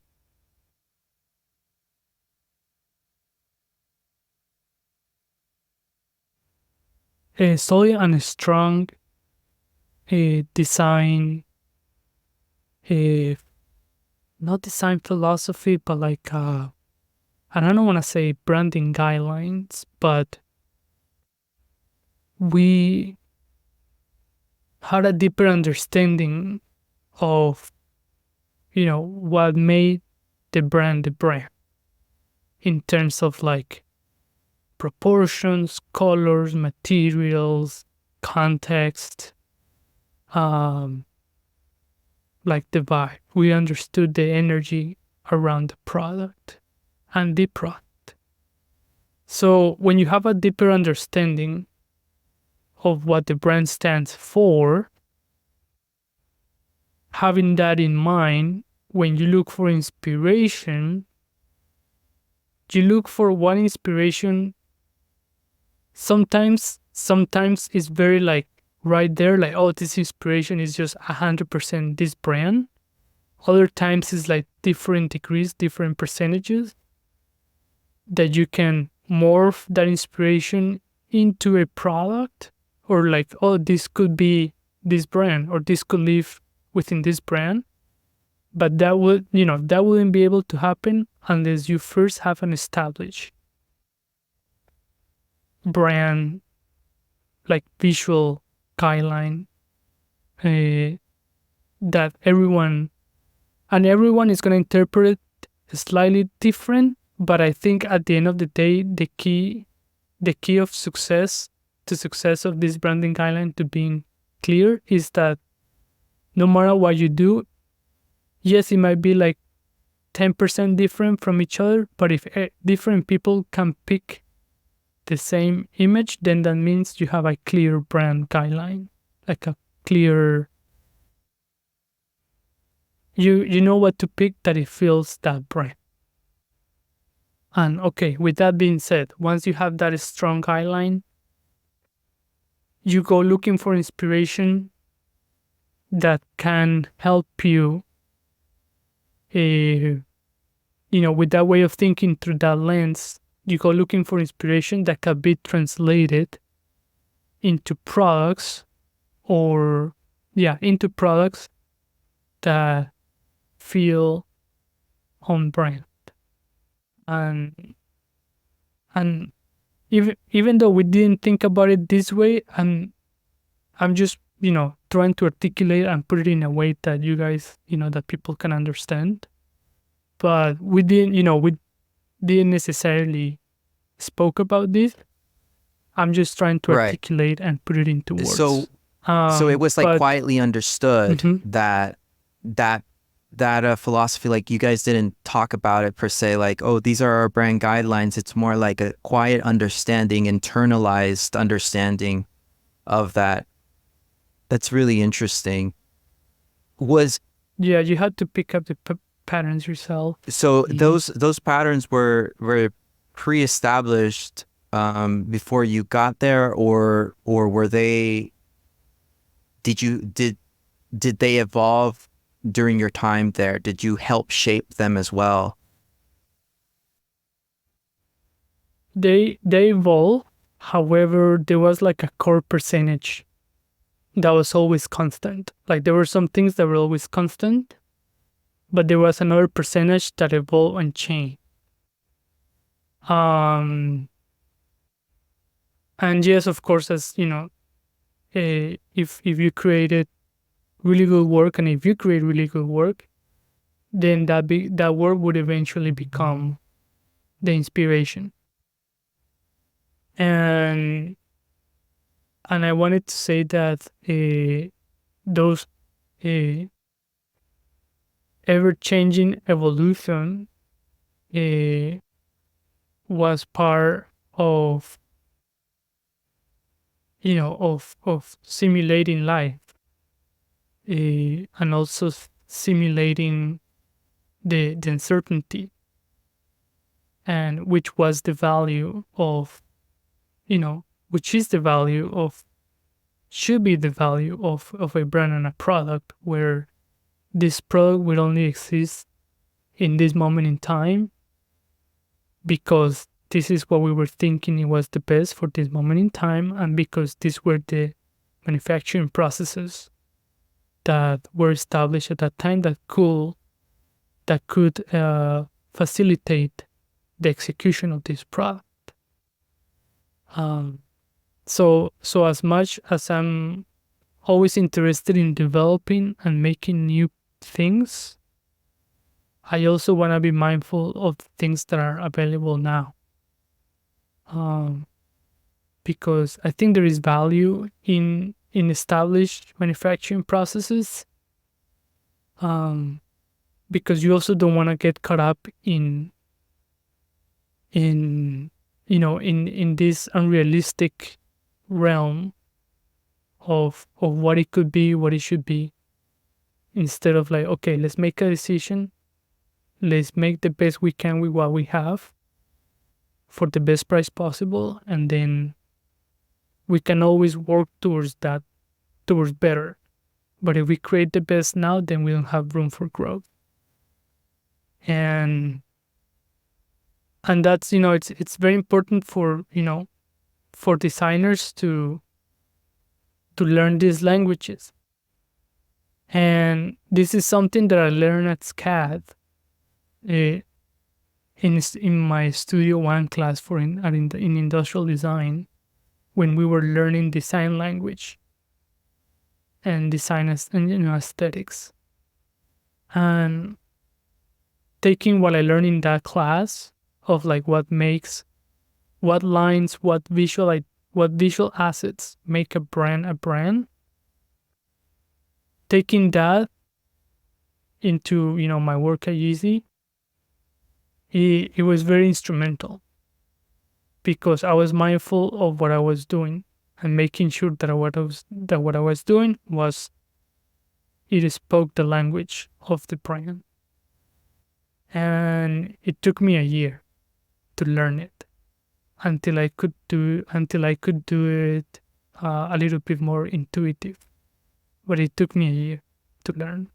design, a not design philosophy, but like I don't want to say branding guidelines, but we had a deeper understanding of what made the brand in terms of like proportions, colors, materials, context, like the vibe. We understood the energy around the product and the product. So when you have a deeper understanding of what the brand stands for, having that in mind, when you look for inspiration, you look for one inspiration. Sometimes it's very like right there, like, oh, this inspiration is just 100% this brand. Other times it's like different degrees, different percentages that you can morph that inspiration into a product, or like, oh, this could be this brand, or this could live within this brand. But that wouldn't be able to happen unless you first have an established brand, like visual guideline, that everyone is going to interpret slightly different. But I think at the end of the day, the key of success of this branding guideline to being clear is that no matter what you do, yes, it might be like 10% different from each other, but if different people can pick the same image, then that means you have a clear brand guideline, like a clear, you know what to pick, that it feels that brand. And okay, with that being said, once you have that strong guideline, you go looking for inspiration that can help you, with that way of thinking through that lens. You go looking for inspiration that can be translated into products, into products that feel on brand. And even though we didn't think about it this way, I'm just trying to articulate and put it in a way that you guys, that people can understand. But we didn't necessarily spoke about this. I'm just trying to articulate and put it into words. So it was like quietly understood that philosophy, like you guys didn't talk about it per se, like, oh, these are our brand guidelines. It's more like a quiet understanding, internalized understanding of that. That's really interesting. You had to pick up the patterns yourself. So those patterns were pre-established before you got there, or were they? Did they evolve during your time there? Did you help shape them as well? They evolve. However, there was like a core percentage that was always constant. Like there were some things that were always constant, but there was another percentage that evolved and changed. And yes, of course, as if you created really good work, and if you create really good work, then that work would eventually become the inspiration. And I wanted to say that those ever-changing evolution was part of of simulating life, and also simulating the uncertainty, and which was the value of which is the value of, should be the value of a brand and a product, where this product will only exist in this moment in time because this is what we were thinking it was the best for this moment in time, and because these were the manufacturing processes that were established at that time that could that could facilitate the execution of this product. So as much as I'm always interested in developing and making new things, I also want to be mindful of things that are available now. Because I think there is value in established manufacturing processes. Because you also don't want to get caught up in this unrealistic realm of what it could be, what it should be, instead of like, okay, let's make a decision, let's make the best we can with what we have for the best price possible, and then we can always work towards that, towards better. But if we create the best now, then we don't have room for growth. And that's, it's very important for designers to learn these languages. And this is something that I learned at SCAD, in my Studio One class in industrial design, when we were learning design language and design aesthetics. And taking what I learned in that class of like what lines, what visual assets make a brand, taking that into my work at Yeezy, it was very instrumental, because I was mindful of what I was doing and making sure that what I was doing was, it spoke the language of the brand. And it took me a year to learn it until I could do it a little bit more intuitive. But it took me a year to learn.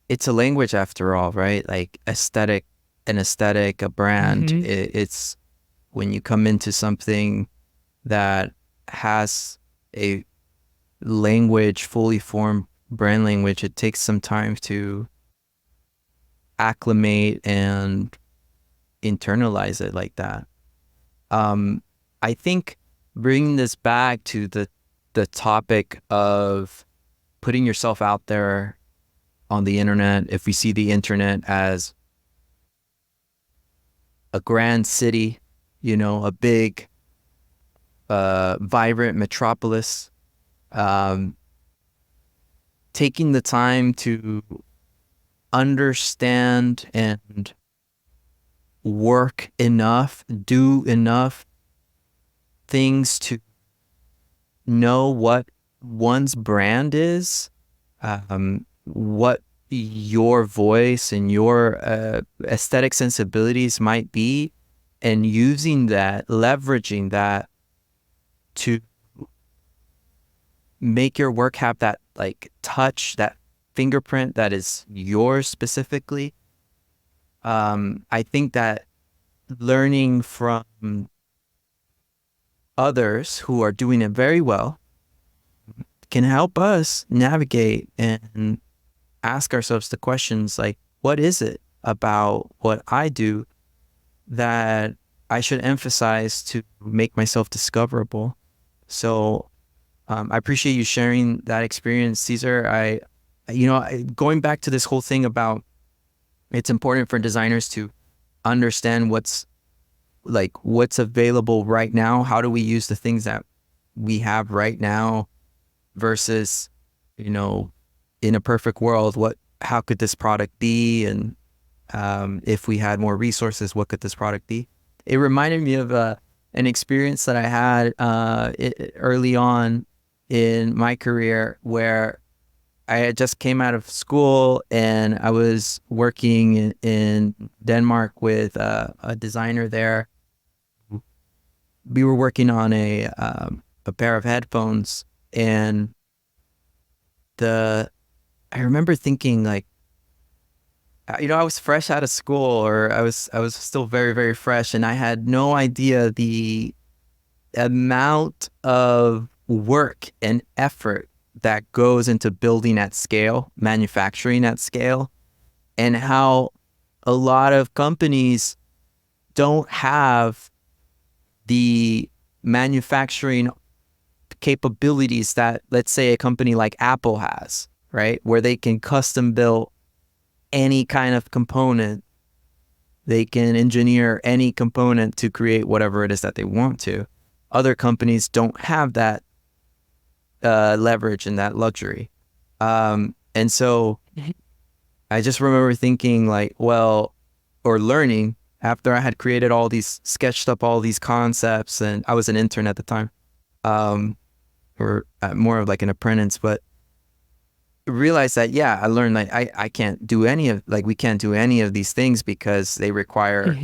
It's a language after all, right? Like an aesthetic, a brand. Mm-hmm. It's when you come into something that has a language, fully formed brand language, it takes some time to acclimate and internalize it like that. I think bringing this back to the topic of putting yourself out there on the internet, if we see the internet as a grand city, a big, vibrant metropolis, taking the time to understand and work enough, do enough things to know what one's brand is, what your voice and your aesthetic sensibilities might be, and using that, leveraging that to make your work have that like touch, that fingerprint that is yours specifically. I think that learning from others who are doing it very well can help us navigate and ask ourselves the questions like, what is it about what I do that I should emphasize to make myself discoverable? So I appreciate you sharing that experience, Cesar. Going back to this whole thing about it's important for designers to understand what's available right now. How do we use the things that we have right now versus, in a perfect world, how could this product be? And if we had more resources, what could this product be? It reminded me of an experience that I had early on in my career, where I had just came out of school and I was working in Denmark with a designer there. We were working on a pair of headphones, and I remember thinking like, I was fresh out of school, or I was still very, very fresh, and I had no idea the amount of work and effort that goes into building at scale, manufacturing at scale. and how a lot of companies don't have the manufacturing capabilities that, let's say, a company like Apple has, right? Where they can custom build any kind of component. They can engineer any component to create whatever it is that they want to. Other companies don't have that leverage and that luxury. And so I just remember thinking like, well, or learning after I had created all these, sketched up all these concepts, and I was an intern at the time, or more of like an apprentice, but realized that, yeah, I learned that I can't do any of, like, we can't do any of these things because they require,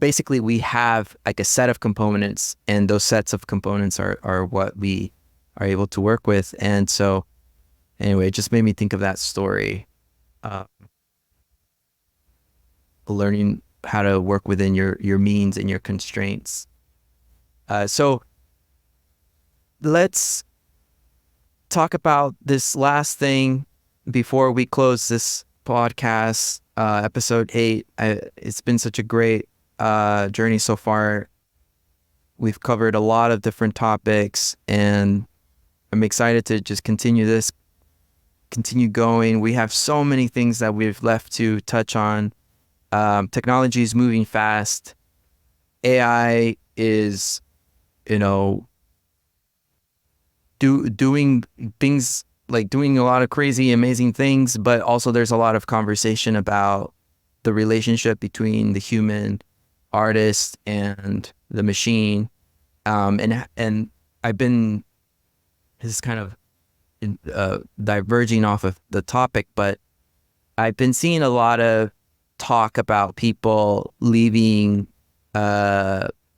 basically we have like a set of components, and those sets of components are what we are able to work with. And so anyway, it just made me think of that story, learning how to work within your means and your constraints. So let's talk about this last thing before we close this podcast, episode 8. It's been such a great journey so far. We've covered a lot of different topics, and I'm excited to just continue going. We have so many things that we've left to touch on. Technology is moving fast. AI is, doing things, like doing a lot of crazy, amazing things, but also there's a lot of conversation about the relationship between the human artist and the machine. And I've been, this is kind of diverging off of the topic, but I've been seeing a lot of talk about people leaving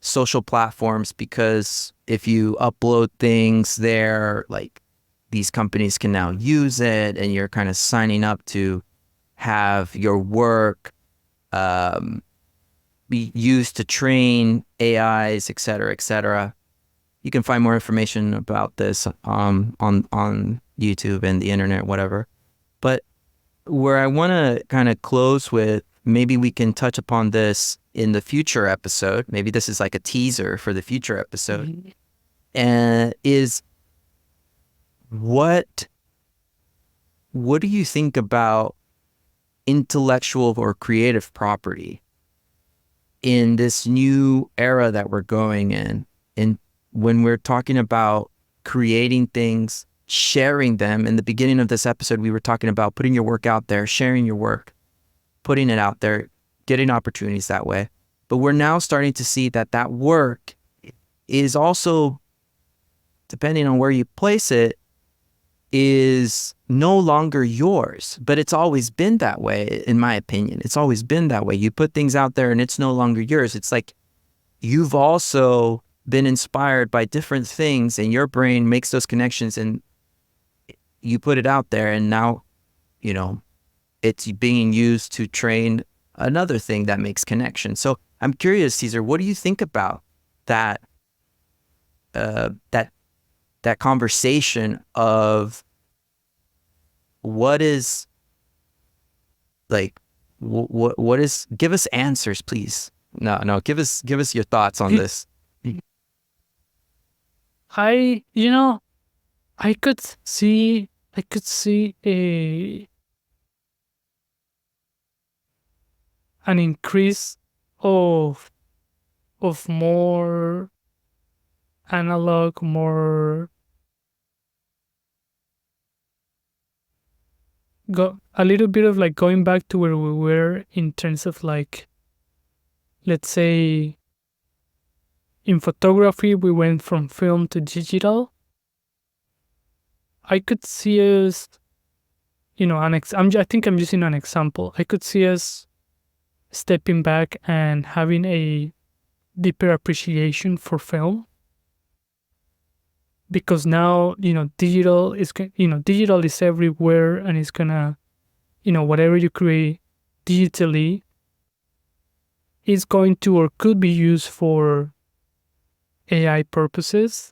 social platforms because if you upload things there, like, these companies can now use it, and you're kind of signing up to have your work be used to train AIs, et cetera, et cetera. You can find more information about this on YouTube and the internet, whatever. But where I want to kind of close with, maybe we can touch upon this in the future episode. Maybe this is like a teaser for the future episode. And is what do you think about intellectual or creative property in this new era that we're going in? And when we're talking about creating things, sharing them, in the beginning of this episode, we were talking about putting your work out there, sharing your work, putting it out there, getting opportunities that way. But we're now starting to see that work is also, depending on where you place it, is no longer yours. But it's always been that way, in my opinion. It's always been that way. You put things out there and it's no longer yours. It's like you've also been inspired by different things, and your brain makes those connections, and you put it out there, and now, it's being used to train another thing that makes connections. So I'm curious, Cesar, what do you think about that that conversation of what is, like, what is, give us answers, please. No, give us your thoughts on this. I could see an increase of more analog, more a little bit of like going back to where we were in terms of, like, let's say in photography we went from film to digital. I could see us, I think I'm using an example. I could see us stepping back and having a deeper appreciation for film, because now digital is everywhere, and it's gonna, whatever you create digitally is going to or could be used for AI purposes.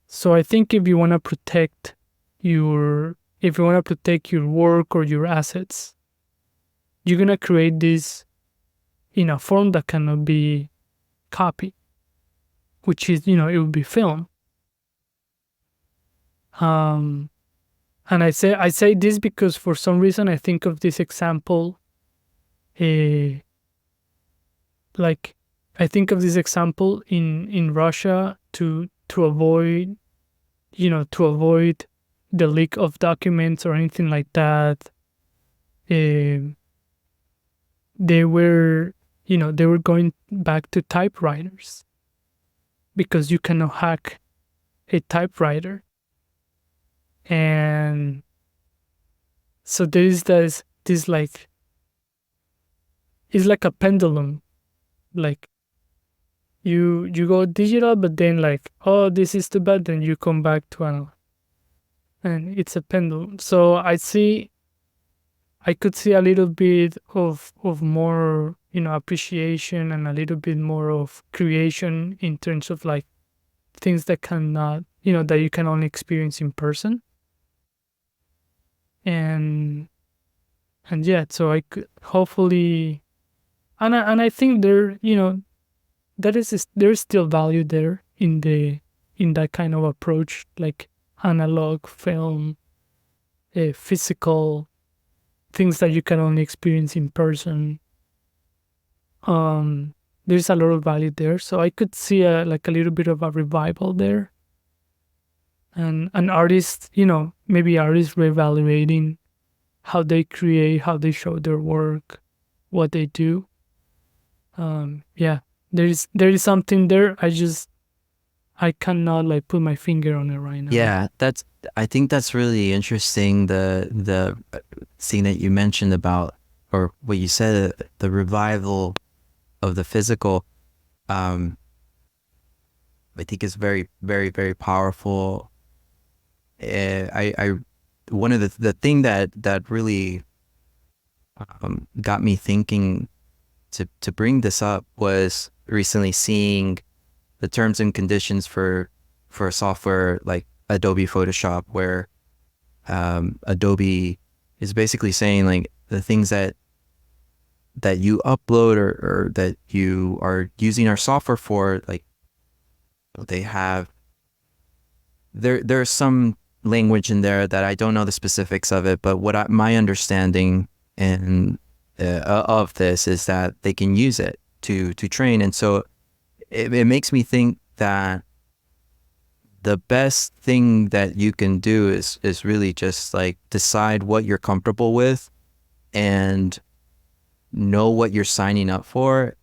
So I think if you want to protect your if you want to protect your work or your assets, you're going to create this in a form that cannot be copied, which is, it will be film. And I say this because for some reason I think of this example, uh, like I think of this example in Russia to avoid, to avoid the leak of documents or anything like that. Um they were, they were going back to typewriters because you cannot hack a typewriter. And so there is this like, it's like a pendulum. Like you go digital, but then like, oh, this is too bad, then you come back to analog. And it's a pendulum. So I could see a little bit of more, appreciation and a little bit more of creation in terms of like things that cannot, that you can only experience in person. And yeah, so I could hopefully, and I think there, there's still value there in that kind of approach, like analog film, physical things that you can only experience in person. um there's a lot of value there, so I could see like a little bit of a revival there, and an artist, maybe artists reevaluating how they create, how they show their work, what they do. Yeah, there is something there. I cannot like put my finger on it right now. Yeah, I think that's really interesting. The thing that you mentioned about, or what you said, the revival of the physical, I think is very, very, very powerful. I one of the thing that really got me thinking to bring this up was recently seeing the terms and conditions for software like Adobe Photoshop, where Adobe is basically saying like the things that you upload or that you are using our software for, like they have there's some language in there that I don't know the specifics of it, but my understanding and of this is that they can use it to train. And so it makes me think that the best thing that you can do is really just like decide what you're comfortable with and know what you're signing up for,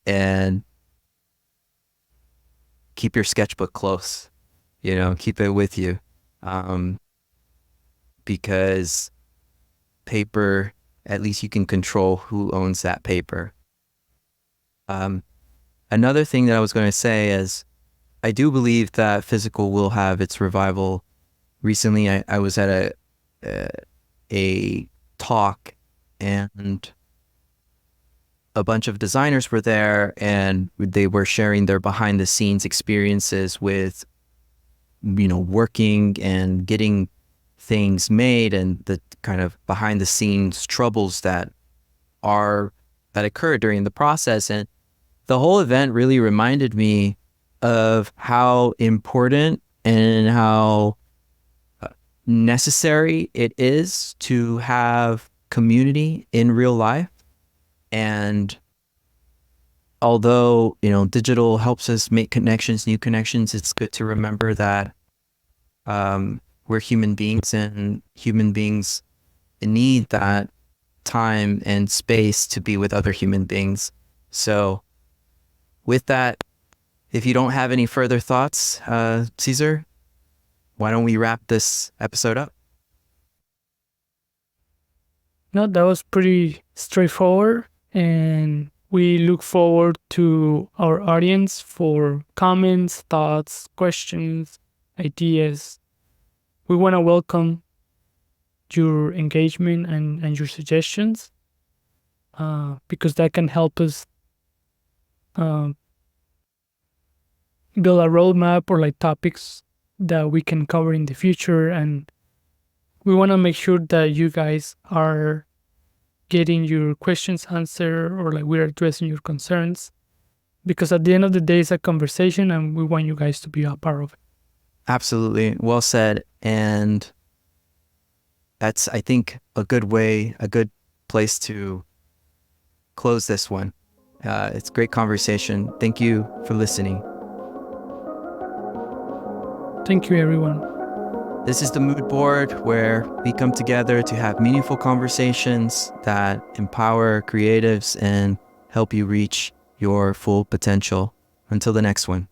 and keep your sketchbook close, keep it with you. Because paper, at least you can control who owns that paper. Another thing that I was going to say is I do believe that physical will have its revival. Recently, I was at a talk, and a bunch of designers were there, and they were sharing their behind the scenes experiences with, working and getting things made, and the kind of behind the scenes troubles that occur during the process. And the whole event really reminded me of how important and how necessary it is to have community in real life. And although, digital helps us make connections, new connections, it's good to remember that we're human beings, and human beings need that time and space to be with other human beings. So with that, if you don't have any further thoughts, Caesar, why don't we wrap this episode up? No, that was pretty straightforward, and we look forward to our audience for comments, thoughts, questions, ideas. We want to welcome your engagement and your suggestions, because that can help us build a roadmap or like topics that we can cover in the future. And We want to make sure that you guys are getting your questions answered, or like we're addressing your concerns, because at the end of the day, it's a conversation and we want you guys to be a part of it. Absolutely. Well said. And that's, I think, a good place to close this one. It's a great conversation. Thank you for listening. Thank you, everyone. This is the Moodboard, where we come together to have meaningful conversations that empower creatives and help you reach your full potential. Until the next one.